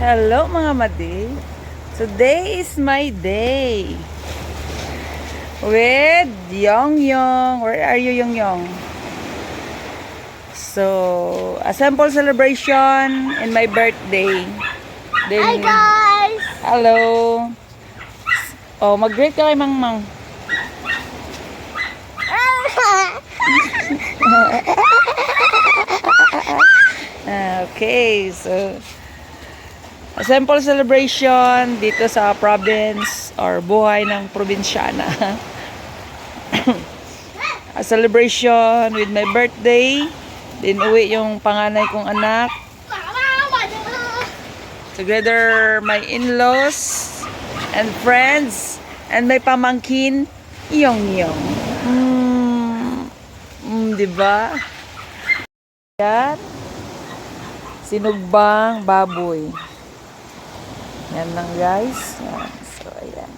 Hello mga madi. Today is my day. With Yong Yong. Where are you, Yong Yong? So, a simple celebration in my birthday. Then, Hi guys! hello. Oh, mag-greet ka kay Mang Mang. Okay, so a simple celebration dito sa province or buhay ng probinsyana. A celebration with my birthday. Then uwi yung panganay kong anak. Together my in-laws and friends and my pamangkin, Yong Yong. Diba? Yan. Sinugbang baboy. Yan lang guys. Yan. So, ayan.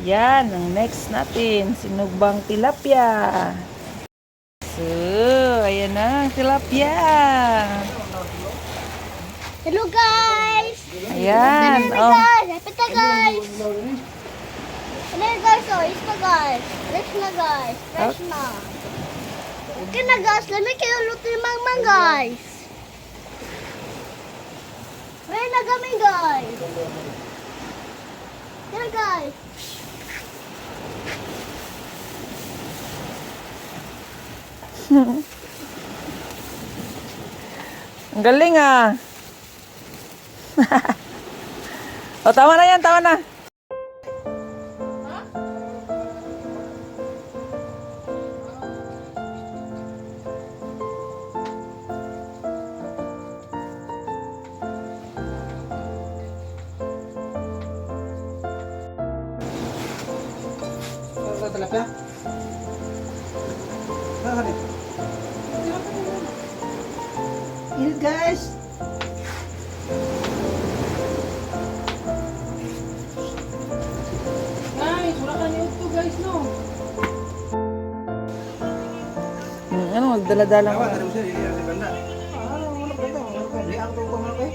Yan. Ang next natin. Sinugbang tilapia. So, ayan na. Tilapia. Hello guys! Ayan. Hello Oh. guys! Ito guys! Hello guys! Oh, ito guys! Fresh na guys! Fresh na! Okay na guys! Lamig kayo luto yung mangmang guys! May nagamin guys! Yan guys! Ang galing ah. O, tama na yan, tama na. Tilapia? Ini guys. Guys, wala ka niyo ito guys no. Ano, magdala-dala ko. Tadi bisa ini ada benda. Wala pa ito. Wala pa. Di ako to ko man ko.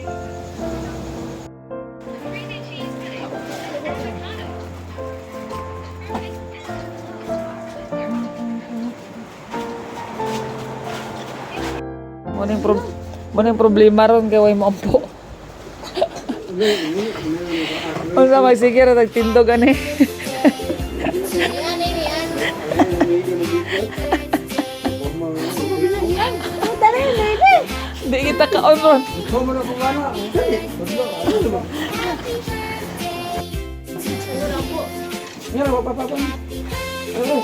Muning problema ron kay way mo ampo. Unsa may sige ra nagtindog ani. Di kita kaon ron. Ko mo na ko wala. Ngara pa pa pa. Hello.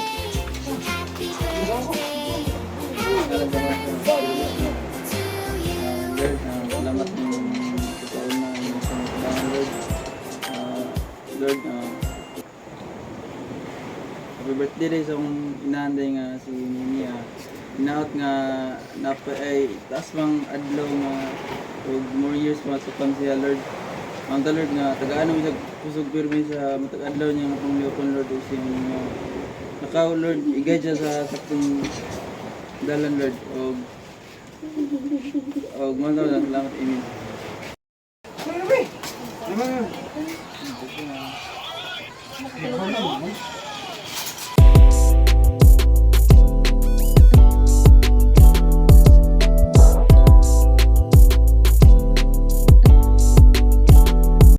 Salamat ng katawan na sa Lord. Lord, happy birthday rin sa akong inaanday nga si Nini. Inaot nga napa ay taas mang adlaw nga ug more years matukan siya Lord. Ang Lord nga tagaan mo sa kusog pirmi sa matag adlaw niya nga pamilyon Lord ug siyang nakaw Lord igay siya sa saktong dalan Lord og manaw lang salamat amen.